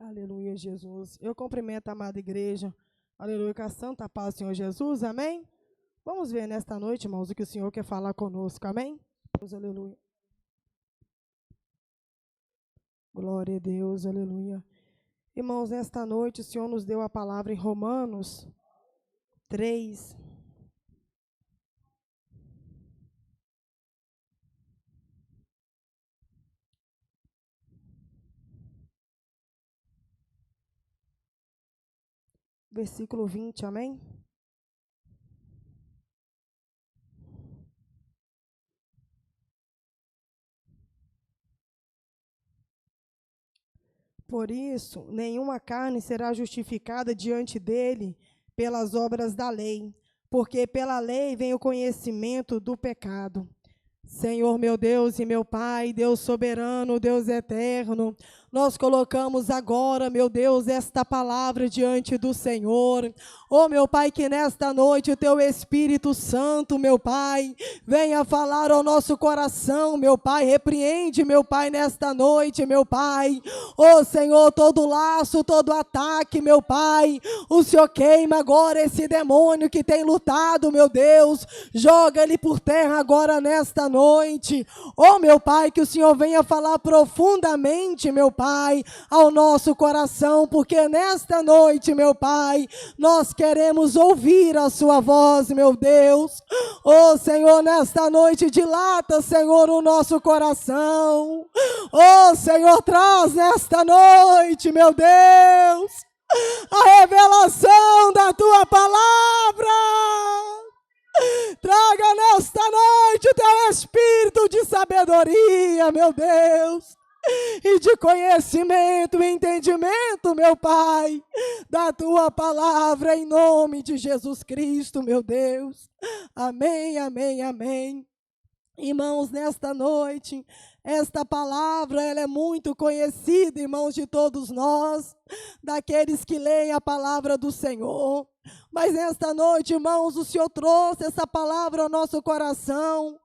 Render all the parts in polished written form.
Aleluia, Jesus. Eu cumprimento a amada igreja. Aleluia, com a santa paz do Senhor Jesus. Amém? Vamos ver nesta noite, irmãos, o que o Senhor quer falar conosco. Amém? Deus, aleluia. Glória a Deus, aleluia. Irmãos, nesta noite o Senhor nos deu a palavra em Romanos 3. Versículo 20, amém? Por isso, nenhuma carne será justificada diante dele pelas obras da lei, porque pela lei vem o conhecimento do pecado. Senhor, meu Deus e meu Pai, Deus soberano, Deus eterno, nós colocamos agora, meu Deus, esta palavra diante do Senhor. Oh, meu Pai, que nesta noite o Teu Espírito Santo, meu Pai, venha falar ao nosso coração, meu Pai, repreende, meu Pai, nesta noite, meu Pai. Oh, Senhor, todo laço, todo ataque, meu Pai, o Senhor queima agora esse demônio que tem lutado, meu Deus, joga ele por terra agora nesta noite. Oh, meu Pai, que o Senhor venha falar profundamente, meu Pai, ao nosso coração, porque nesta noite, meu Pai, nós queremos ouvir a sua voz, meu Deus. Oh, Senhor, nesta noite dilata, Senhor, o nosso coração. Oh, Senhor, traz nesta noite, meu Deus, a revelação da tua palavra. Traga nesta noite o teu espírito de sabedoria, meu Deus, e de conhecimento e entendimento, meu Pai, da tua palavra, em nome de Jesus Cristo, meu Deus. Amém, amém, amém. Irmãos, nesta noite, esta palavra, ela é muito conhecida, irmãos, de todos nós, daqueles que leem a palavra do Senhor. Mas nesta noite, irmãos, o Senhor trouxe essa palavra ao nosso coração,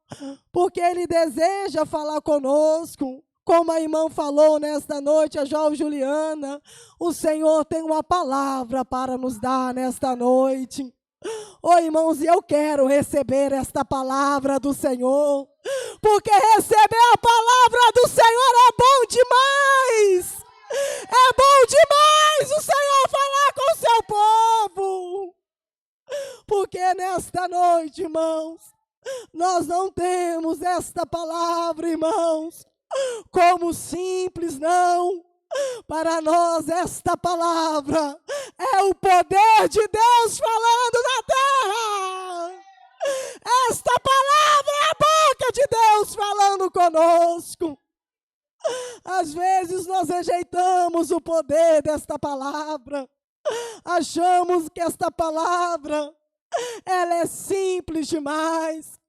porque Ele deseja falar conosco. Como a irmã falou nesta noite, a João Juliana, o Senhor tem uma palavra para nos dar nesta noite. Oh, irmãos, eu quero receber esta palavra do Senhor, porque receber a palavra do Senhor é bom demais. É bom demais o Senhor falar com o seu povo. Porque nesta noite, irmãos, nós não temos esta palavra, irmãos, como simples, não. Para nós esta palavra é o poder de Deus falando na terra. Esta palavra é a boca de Deus falando conosco. Às vezes nós rejeitamos o poder desta palavra. Achamos que esta palavra, ela é simples demais.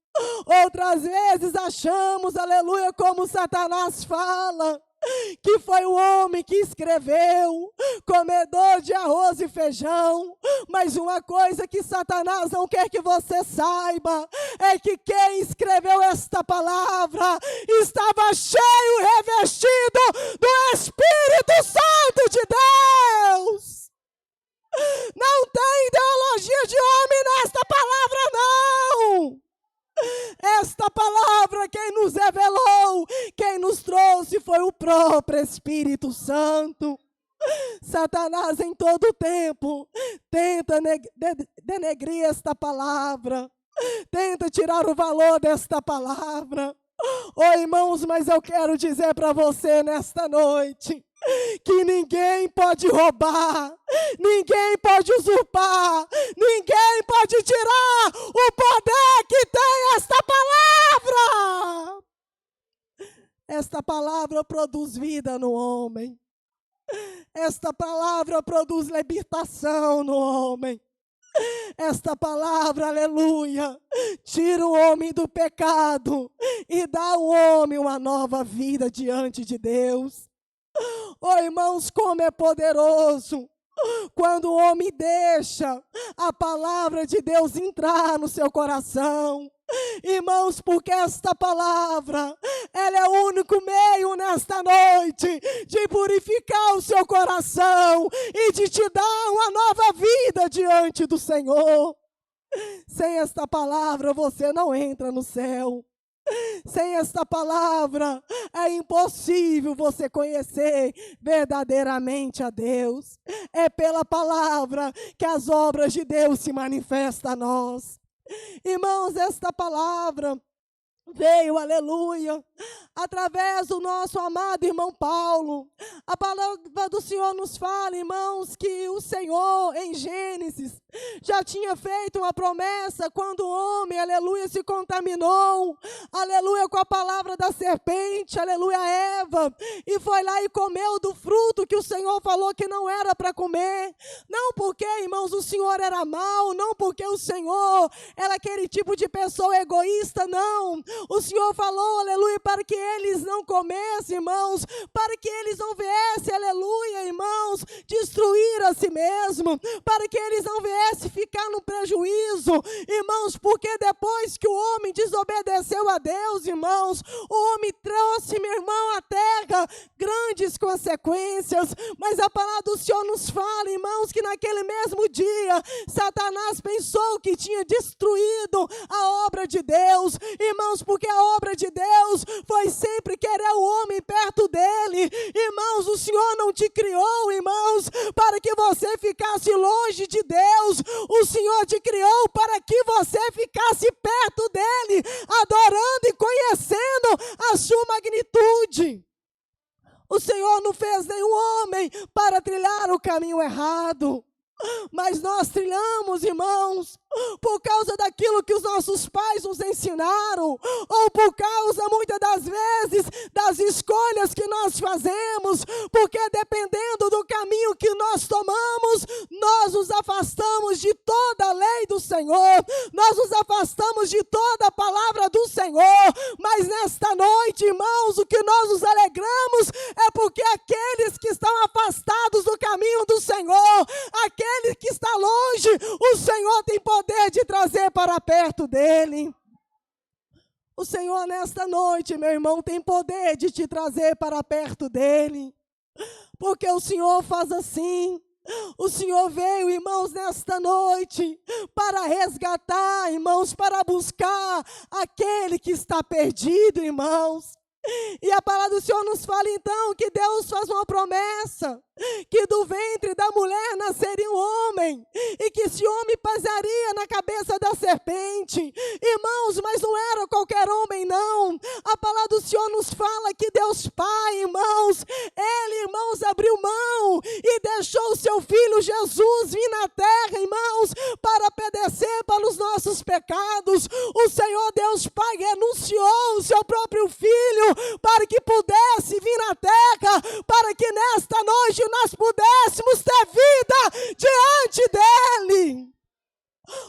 Outras vezes achamos, aleluia, como Satanás fala, que foi o homem que escreveu, comedor de arroz e feijão. Mas uma coisa que Satanás não quer que você saiba, é que quem escreveu esta palavra estava cheio e revestido do Espírito Santo de Deus. Não tem ideologia de homem nesta palavra, não. Esta palavra, quem nos revelou, quem nos trouxe foi o próprio Espírito Santo. Satanás em todo tempo tenta denegrir esta palavra, tenta tirar o valor desta palavra. Oh, irmãos, mas eu quero dizer para você nesta noite, que ninguém pode roubar, ninguém pode usurpar, ninguém pode tirar o poder que tem esta palavra. Esta palavra produz vida no homem. Esta palavra produz libertação no homem. Esta palavra, aleluia, tira o homem do pecado e dá ao homem uma nova vida diante de Deus. Oh, irmãos, como é poderoso quando o homem deixa a palavra de Deus entrar no seu coração. Irmãos, porque esta palavra, ela é o único meio nesta noite de purificar o seu coração e de te dar uma nova vida diante do Senhor. Sem esta palavra você não entra no céu. Sem esta palavra é impossível você conhecer verdadeiramente a Deus. É pela palavra que as obras de Deus se manifestam a nós. Irmãos, esta palavra veio, aleluia, através do nosso amado irmão Paulo. A palavra do Senhor nos fala, irmãos, que o Senhor, em Gênesis, já tinha feito uma promessa quando o homem, aleluia, se contaminou, aleluia, com a palavra da serpente, aleluia, Eva, e foi lá e comeu do fruto que o Senhor falou que não era para comer. Não porque, irmãos, o Senhor era mau, não porque o Senhor era aquele tipo de pessoa egoísta, não. O Senhor falou, aleluia, para que eles não comessem, irmãos, para que eles não viessem, aleluia, irmãos, destruir a si mesmo, para que eles não viessem ficar no prejuízo, irmãos, porque depois que o homem desobedeceu a Deus, irmãos, o homem trouxe, meu irmão, à terra grandes consequências, mas a palavra do Senhor nos fala, irmãos, que naquele mesmo dia, Satanás pensou que tinha destruído a obra de Deus, irmãos, porque a obra de Deus foi sempre querer o homem perto dele. Irmãos, o Senhor não te criou, irmãos, para que você ficasse longe de Deus. O Senhor te criou para que você ficasse perto dele, adorando e conhecendo a sua magnitude. O Senhor não fez nenhum homem para trilhar o caminho errado. Mas nós trilhamos, irmãos, por causa daquilo que os nossos pais nos ensinaram, ou por causa, muitas das vezes, das escolhas que nós fazemos, porque dependendo do caminho que nós tomamos, nós nos afastamos de toda a lei do Senhor, nós nos afastamos de toda a palavra do Senhor. Mas nesta noite, irmãos, o que nós nos alegramos é porque aqueles que estão afastados do caminho do Senhor, aquele que está longe, o Senhor tem poder de trazer para perto dele. O Senhor nesta noite, meu irmão, tem poder de te trazer para perto dele, porque o Senhor faz assim. O Senhor veio, irmãos, nesta noite para resgatar, irmãos, para buscar aquele que está perdido, irmãos. E a palavra do Senhor nos fala então que Deus faz uma promessa, que do ventre da mulher nasceria um homem, e que esse homem pisaria na cabeça da serpente. Irmãos, mas não era qualquer homem, não. A palavra do Senhor nos fala que Deus Pai, irmãos, Ele, irmãos, abriu mão e deixou o seu Filho Jesus vir na terra, irmãos, para padecer pelos nossos pecados. O Senhor Deus Pai renunciou o seu próprio Filho para que pudesse vir na terra, para que nesta noite nós pudéssemos ter vida diante dele.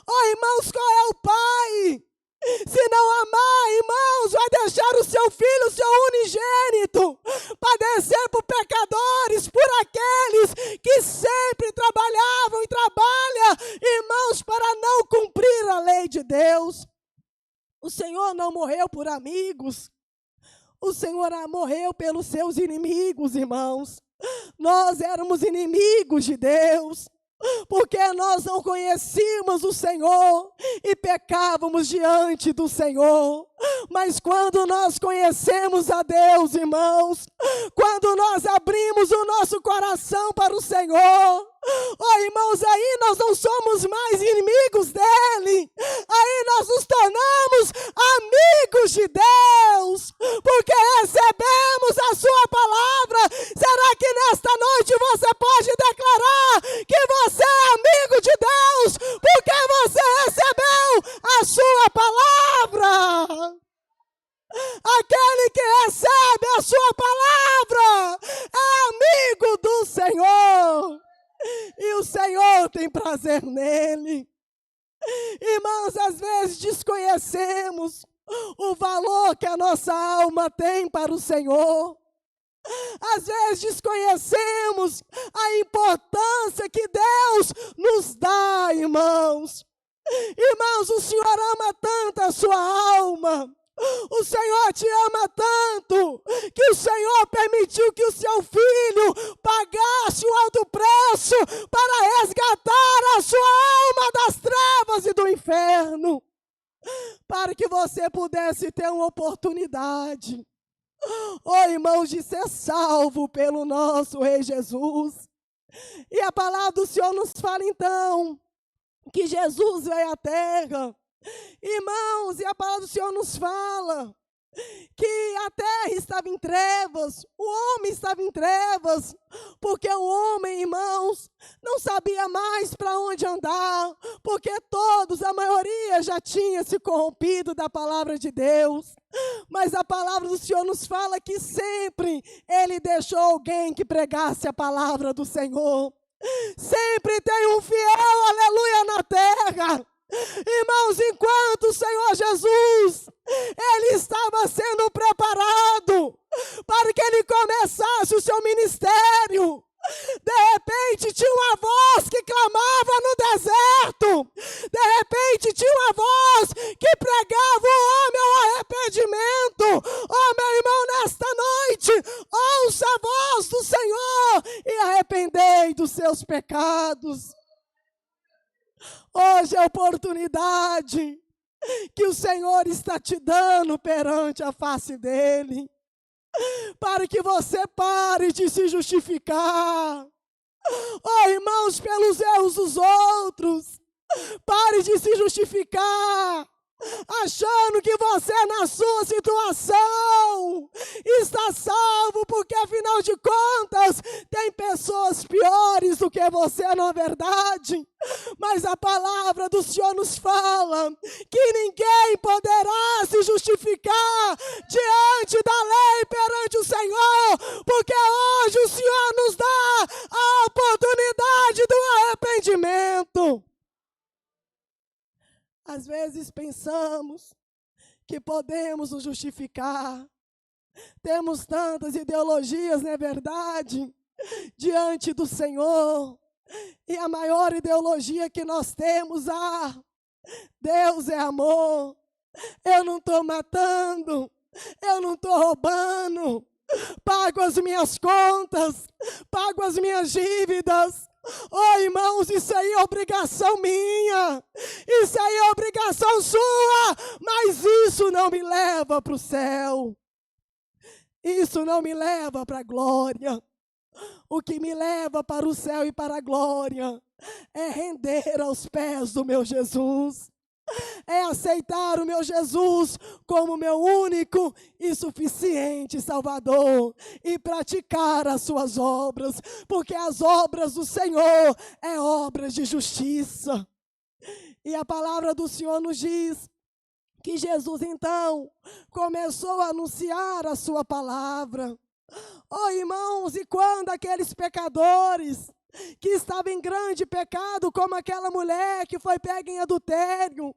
Oh, irmãos, qual é o Pai? Se não amar, irmãos, vai deixar o seu Filho, o seu unigênito, padecer por pecadores, por aqueles que sempre trabalhavam e trabalham, irmãos, para não cumprir a lei de Deus. O Senhor não morreu por amigos, o Senhor morreu pelos seus inimigos, irmãos. Nós éramos inimigos de Deus, porque nós não conhecíamos o Senhor e pecávamos diante do Senhor. Mas quando nós conhecemos a Deus, irmãos, quando nós abrimos o nosso coração para o Senhor, oh, irmãos, aí nós não somos mais inimigos dele, aí nós nos tornamos amigos de Deus, porque recebemos a sua palavra. Será que nesta noite você pode declarar que você é amigo de Deus, porque você recebeu a sua palavra? Aquele que recebe a sua palavra é amigo do Senhor, e o Senhor tem prazer nele. Irmãos, às vezes desconhecemos o valor que a nossa alma tem para o Senhor. Às vezes desconhecemos a importância que Deus nos dá, irmãos. Irmãos, o Senhor ama tanto a sua alma. O Senhor te ama tanto que o Senhor permitiu que o seu filho pagasse o alto preço para resgatar a sua alma das trevas e do inferno, para que você pudesse ter uma oportunidade, irmãos, de ser salvo pelo nosso Rei Jesus. E a palavra do Senhor nos fala então que Jesus veio à terra. Irmãos, e a palavra do Senhor nos fala que a terra estava em trevas, o homem estava em trevas, porque o homem, irmãos, não sabia mais para onde andar, porque todos, a maioria já tinha se corrompido da palavra de Deus. Mas a palavra do Senhor nos fala que sempre Ele deixou alguém que pregasse a palavra do Senhor. Sempre tem um fiel, aleluia, na terra. Irmãos, enquanto o Senhor Jesus, Ele estava sendo preparado para que Ele começasse o seu ministério, de repente tinha uma voz que clamava no deserto, de repente tinha uma voz que pregava o homem ao arrependimento. Meu irmão, nesta noite, ouça a voz do Senhor e arrependei dos seus pecados. Hoje é a oportunidade que o Senhor está te dando perante a face dEle, para que você pare de se justificar, irmãos, pelos erros dos outros. Pare de se justificar, achando que você, na sua situação, está salvo, porque afinal de contas tem pessoas piores do que você, na verdade. Mas a palavra do Senhor nos fala que ninguém poderá se justificar diante da lei perante o Senhor, porque hoje o Senhor nos dá a oportunidade do arrependimento. Às vezes pensamos que podemos nos justificar. Temos tantas ideologias, não é verdade? Diante do Senhor. E a maior ideologia que nós temos, Deus é amor. Eu não estou matando, eu não estou roubando. Pago as minhas contas, pago as minhas dívidas. Irmãos, isso aí é obrigação minha, isso aí é obrigação sua, mas isso não me leva para o céu, isso não me leva para a glória. O que me leva para o céu e para a glória é render aos pés do meu Jesus, é aceitar o meu Jesus como meu único e suficiente Salvador e praticar as suas obras, porque as obras do Senhor é obras de justiça. E a palavra do Senhor nos diz que Jesus então começou a anunciar a sua palavra. Irmãos, e quando aqueles pecadores que estava em grande pecado, como aquela mulher que foi pega em adultério,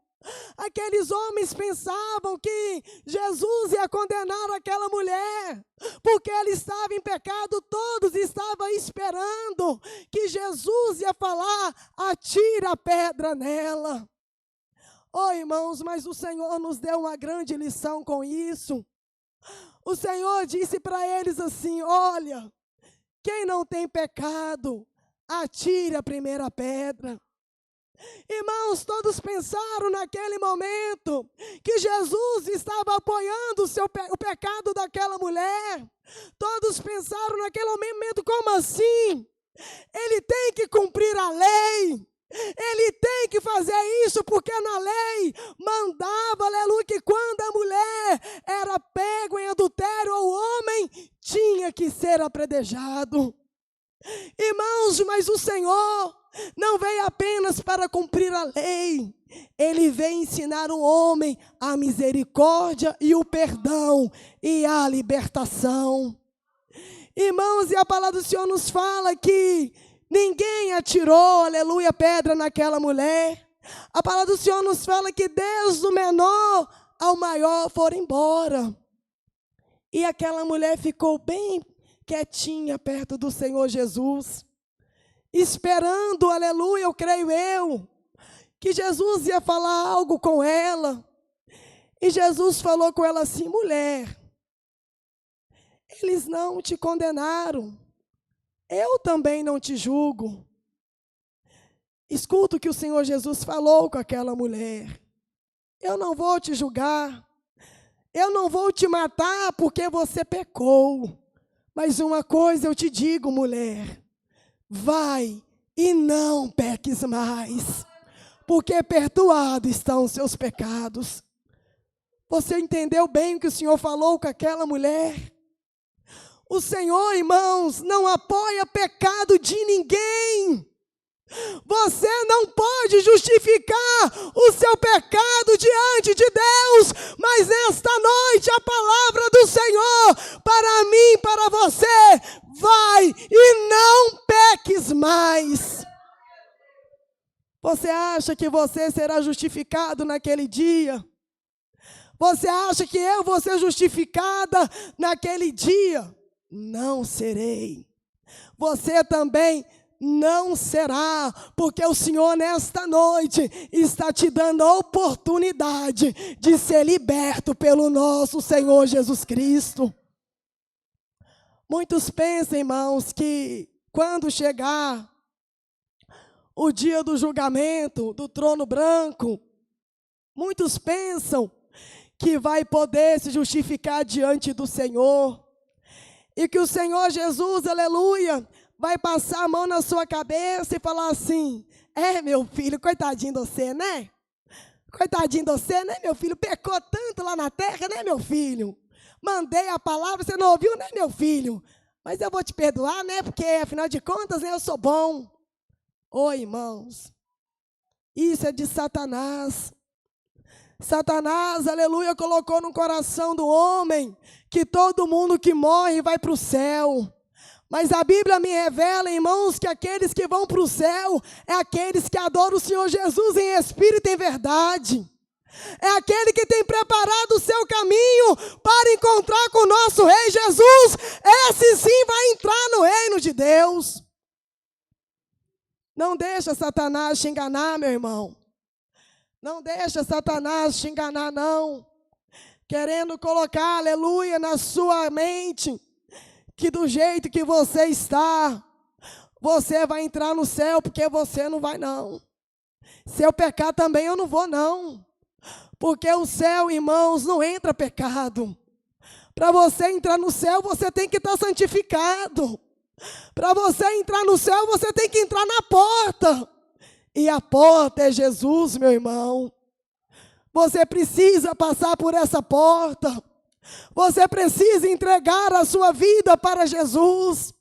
aqueles homens pensavam que Jesus ia condenar aquela mulher, porque ela estava em pecado. Todos estavam esperando que Jesus ia falar: atira a pedra nela. Irmãos, mas o Senhor nos deu uma grande lição com isso. O Senhor disse para eles assim: olha, quem não tem pecado, atire a primeira pedra. Irmãos, todos pensaram naquele momento que Jesus estava apoiando o pecado daquela mulher. Todos pensaram naquele momento: como assim? Ele tem que cumprir a lei. Ele tem que fazer isso, porque na lei mandava, aleluia, que quando a mulher era pego em adultério, o homem tinha que ser apedrejado. Irmãos, mas o Senhor não veio apenas para cumprir a lei, Ele veio ensinar o homem a misericórdia e o perdão e a libertação. Irmãos, e a palavra do Senhor nos fala que ninguém atirou, aleluia, pedra naquela mulher. A palavra do Senhor nos fala que desde o menor ao maior foram embora. E aquela mulher ficou bem quietinha perto do Senhor Jesus, esperando, aleluia, eu creio que Jesus ia falar algo com ela. E Jesus falou com ela assim: mulher, eles não te condenaram, eu também não te julgo. Escuta o que o Senhor Jesus falou com aquela mulher: eu não vou te julgar, eu não vou te matar porque você pecou. Mas uma coisa eu te digo, mulher, vai e não peques mais, porque perdoados estão os seus pecados. Você entendeu bem o que o Senhor falou com aquela mulher? O Senhor, irmãos, não apoia pecado de ninguém. Você não pode justificar o seu pecado diante de Deus, mas esta noite a palavra do Senhor para mim, para você: vai e não peques mais. Você acha que você será justificado naquele dia? Você acha que eu vou ser justificada naquele dia? Não serei. Você também não será, porque o Senhor nesta noite está te dando a oportunidade de ser liberto pelo nosso Senhor Jesus Cristo. Muitos pensam, irmãos, que quando chegar o dia do julgamento, do trono branco, muitos pensam que vai poder se justificar diante do Senhor, e que o Senhor Jesus, aleluia, vai passar a mão na sua cabeça e falar assim: meu filho, coitadinho de você, né? Coitadinho de você, né, meu filho? Pecou tanto lá na terra, né, meu filho? Mandei a palavra, você não ouviu, né, meu filho? Mas eu vou te perdoar, né, porque afinal de contas, né, eu sou bom. Oi, irmãos, isso é de Satanás. Satanás, aleluia, colocou no coração do homem que todo mundo que morre vai para o céu. Mas a Bíblia me revela, irmãos, que aqueles que vão para o céu é aqueles que adoram o Senhor Jesus em espírito e em verdade. É aquele que tem preparado o seu caminho para encontrar com o nosso Rei Jesus. Esse sim vai entrar no reino de Deus. Não deixa Satanás te enganar, meu irmão. Não deixa Satanás te enganar, não. Querendo colocar, aleluia, na sua mente que do jeito que você está, você vai entrar no céu, porque você não vai, não. Se eu pecar também, eu não vou, não. Porque o céu, irmãos, não entra pecado. Para você entrar no céu, você tem que estar santificado. Para você entrar no céu, você tem que entrar na porta. E a porta é Jesus, meu irmão. Você precisa passar por essa porta. Você precisa entregar a sua vida para Jesus.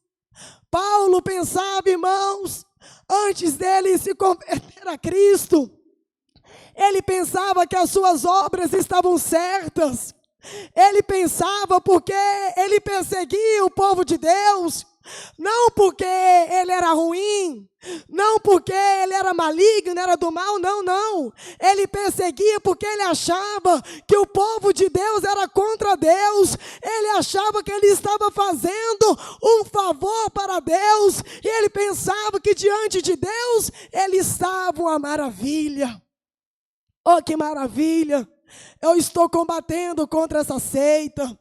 Paulo pensava, irmãos, antes dele se converter a Cristo, ele pensava que as suas obras estavam certas. Ele pensava porque ele perseguia o povo de Deus, não porque ele era ruim, não porque ele era maligno, era do mal, não. Ele perseguia porque ele achava que o povo de Deus era contra Deus. Ele achava que ele estava fazendo um favor para Deus. E ele pensava que diante de Deus ele estava uma maravilha. Oh, que maravilha! Eu estou combatendo contra essa seita.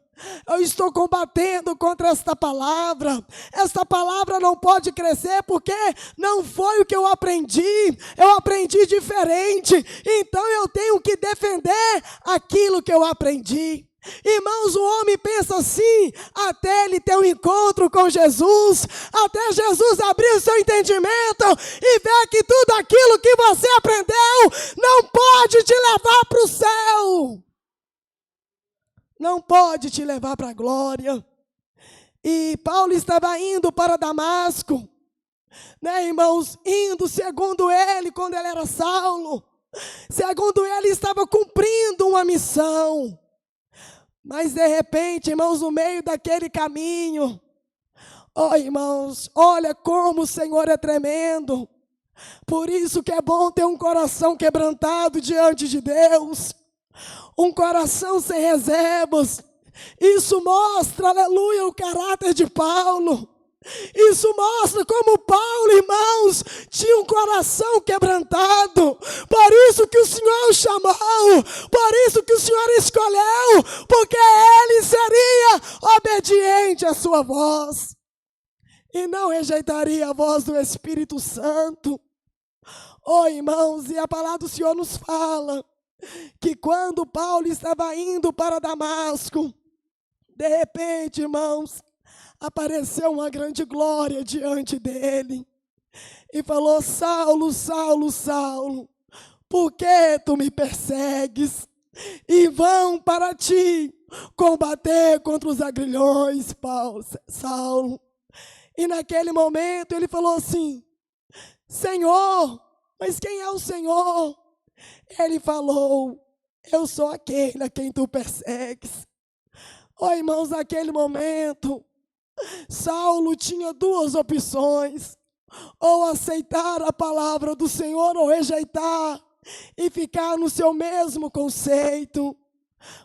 Eu estou combatendo contra esta palavra. Esta palavra não pode crescer porque não foi o que eu aprendi. Eu aprendi diferente. Então eu tenho que defender aquilo que eu aprendi. Irmãos, o homem pensa assim até ele ter um encontro com Jesus, até Jesus abrir o seu entendimento e ver que tudo aquilo que você aprendeu não pode te levar para o céu. Não pode te levar para a glória. E Paulo estava indo para Damasco, né, irmãos? Indo, segundo ele, quando ele era Saulo, segundo ele, estava cumprindo uma missão. Mas de repente, irmãos, no meio daquele caminho, irmãos, olha como o Senhor é tremendo. Por isso que é bom ter um coração quebrantado diante de Deus. Um coração sem reservas. Isso mostra, aleluia, o caráter de Paulo. Isso mostra como Paulo, irmãos, tinha um coração quebrantado. Por isso que o Senhor o chamou, por isso que o Senhor escolheu, porque ele seria obediente à sua voz e não rejeitaria a voz do Espírito Santo. Oh, irmãos, e a palavra do Senhor nos fala que quando Paulo estava indo para Damasco, de repente, irmãos, apareceu uma grande glória diante dele e falou: Saulo, Saulo, Saulo, por que tu me persegues? E vão para ti combater contra os agrilhões, Saulo. E naquele momento ele falou assim: Senhor, mas quem é o Senhor? Ele falou: eu sou aquele a quem tu persegues. Oh, irmãos, naquele momento, Saulo tinha duas opções: ou aceitar a palavra do Senhor ou rejeitar e ficar no seu mesmo conceito.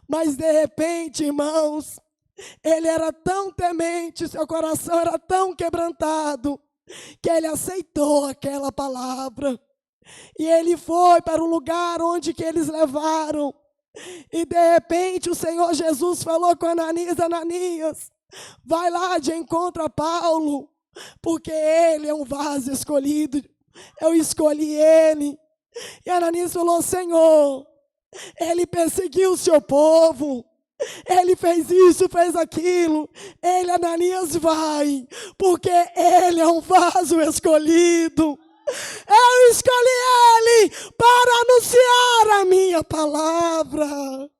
Mas de repente, irmãos, ele era tão temente, seu coração era tão quebrantado, que ele aceitou aquela palavra. E ele foi para o lugar onde que eles levaram. E de repente o Senhor Jesus falou com Ananias: Ananias, vai lá de encontro a Paulo, porque ele é um vaso escolhido, eu escolhi ele. E Ananias falou: Senhor, ele perseguiu o seu povo, ele fez isso, fez aquilo. Ele, Ananias, vai, porque ele é um vaso escolhido. Eu escolhi ele para anunciar a minha palavra.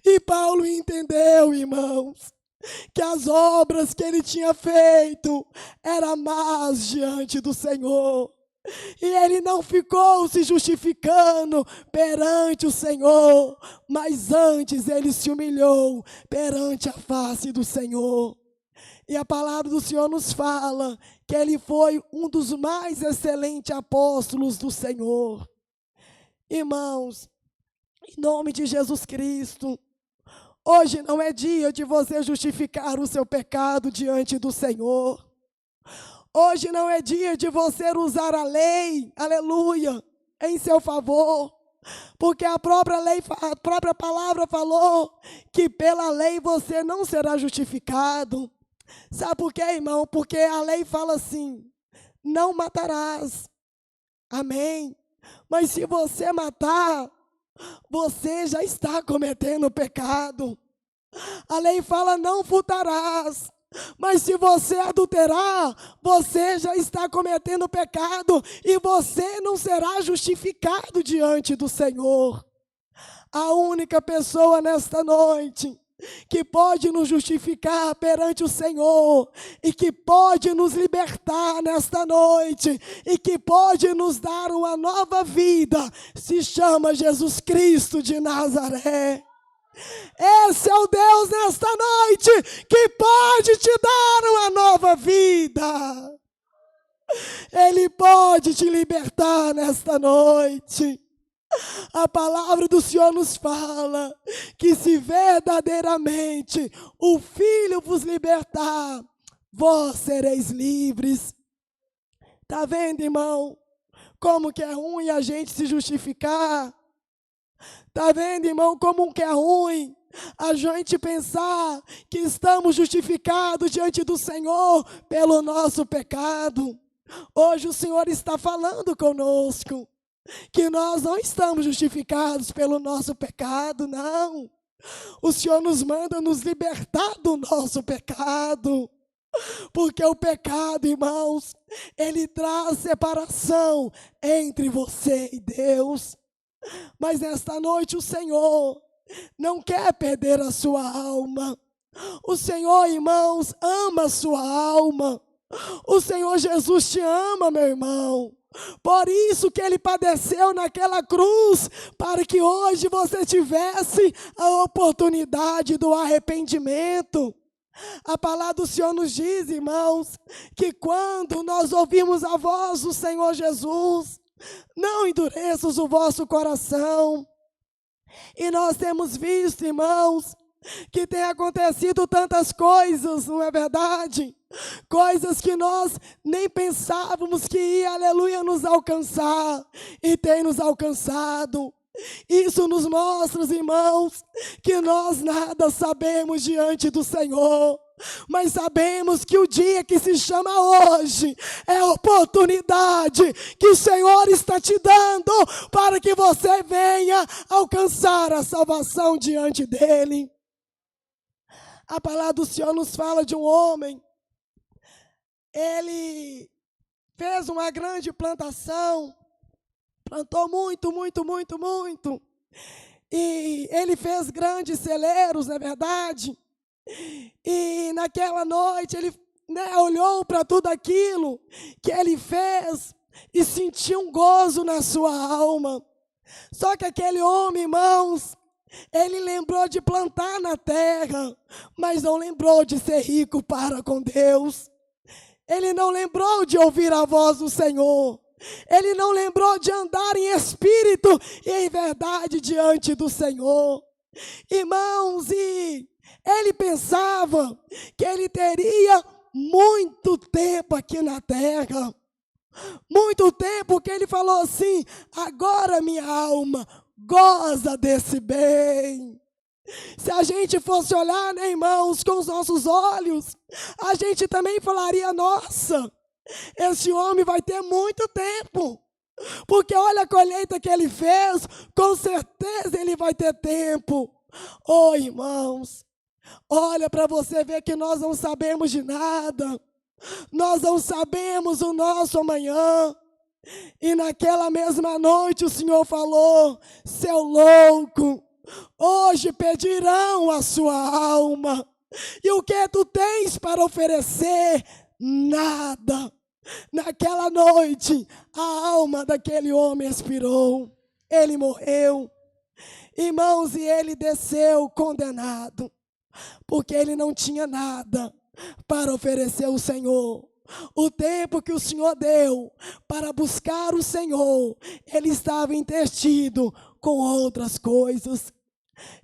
E Paulo entendeu, irmãos, que as obras que ele tinha feito eram más diante do Senhor. E ele não ficou se justificando perante o Senhor, mas antes ele se humilhou perante a face do Senhor. E a palavra do Senhor nos fala que ele foi um dos mais excelentes apóstolos do Senhor. Irmãos, em nome de Jesus Cristo, hoje não é dia de você justificar o seu pecado diante do Senhor. Hoje não é dia de você usar a lei, aleluia, em seu favor. Porque a própria palavra falou que pela lei você não será justificado. Sabe por quê, irmão? Porque a lei fala assim: não matarás. Amém? Mas se você matar, você já está cometendo pecado. A lei fala: não furtarás. Mas se você adulterar, você já está cometendo pecado e você não será justificado diante do Senhor. A única pessoa nesta noite que pode nos justificar perante o Senhor e que pode nos libertar nesta noite e que pode nos dar uma nova vida, se chama Jesus Cristo de Nazaré. Esse é o Deus nesta noite que pode te dar uma nova vida. Ele pode te libertar nesta noite. A palavra do Senhor nos fala que se verdadeiramente o Filho vos libertar, vós sereis livres. Está vendo, irmão, como que é ruim a gente se justificar? Está vendo, irmão, como que é ruim a gente pensar que estamos justificados diante do Senhor pelo nosso pecado? Hoje o Senhor está falando conosco que nós não estamos justificados pelo nosso pecado, não. O Senhor nos manda nos libertar do nosso pecado. Porque o pecado, irmãos, ele traz separação entre você e Deus. Mas nesta noite o Senhor não quer perder a sua alma. O Senhor, irmãos, ama a sua alma. O Senhor Jesus te ama, meu irmão. Por isso que Ele padeceu naquela cruz, para que hoje você tivesse a oportunidade do arrependimento. A palavra do Senhor nos diz, irmãos, que quando nós ouvimos a voz do Senhor Jesus, não endureças o vosso coração. E nós temos visto, irmãos, que tem acontecido tantas coisas, não é verdade? Coisas que nós nem pensávamos que ia, aleluia, nos alcançar, e tem nos alcançado. Isso nos mostra, irmãos, que nós nada sabemos diante do Senhor, mas sabemos que o dia que se chama hoje é a oportunidade que o Senhor está te dando para que você venha alcançar a salvação diante dEle. A palavra do Senhor nos fala de um homem. Ele fez uma grande plantação, plantou muito. E ele fez grandes celeiros, não é verdade? E naquela noite ele olhou para tudo aquilo que ele fez e sentiu um gozo na sua alma. Só que aquele homem, irmãos, ele lembrou de plantar na terra, mas não lembrou de ser rico para com Deus. Ele não lembrou de ouvir a voz do Senhor. Ele não lembrou de andar em espírito e em verdade diante do Senhor. Irmãos, e ele pensava que ele teria muito tempo aqui na terra. Muito tempo que ele falou assim: agora minha alma goza desse bem. Se a gente fosse olhar, né, irmãos, com os nossos olhos, a gente também falaria: nossa, esse homem vai ter muito tempo, porque olha a colheita que ele fez, com certeza ele vai ter tempo. Oh, irmãos, olha para você ver que nós não sabemos de nada, nós não sabemos o nosso amanhã. E naquela mesma noite o Senhor falou: seu louco, hoje pedirão a sua alma, e o que tu tens para oferecer? Nada. Naquela noite, a alma daquele homem expirou, ele morreu. Irmãos, e ele desceu condenado, porque ele não tinha nada para oferecer ao Senhor. O tempo que o Senhor deu para buscar o Senhor, ele estava entretido com outras coisas.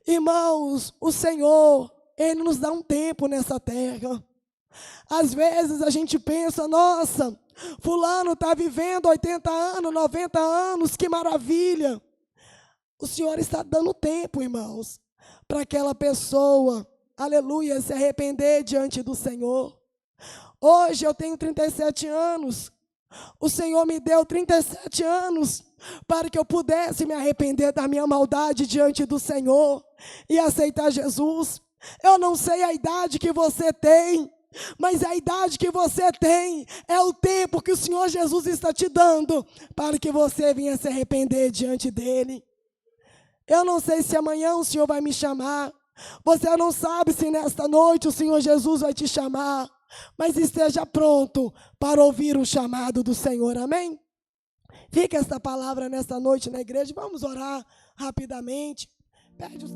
Irmãos, o Senhor, ele nos dá um tempo nessa terra. Às vezes a gente pensa: nossa, fulano está vivendo 80 anos, 90 anos, que maravilha. O Senhor está dando tempo, irmãos, para aquela pessoa, aleluia, se arrepender diante do Senhor. Hoje eu tenho 37 anos, o Senhor me deu 37 anos para que eu pudesse me arrepender da minha maldade diante do Senhor e aceitar Jesus. Eu não sei a idade que você tem, mas a idade que você tem é o tempo que o Senhor Jesus está te dando para que você venha se arrepender diante dEle. Eu não sei se amanhã o Senhor vai me chamar, você não sabe se nesta noite o Senhor Jesus vai te chamar, mas esteja pronto para ouvir o chamado do Senhor, amém? Fica esta palavra nesta noite na igreja, vamos orar rapidamente. Pede o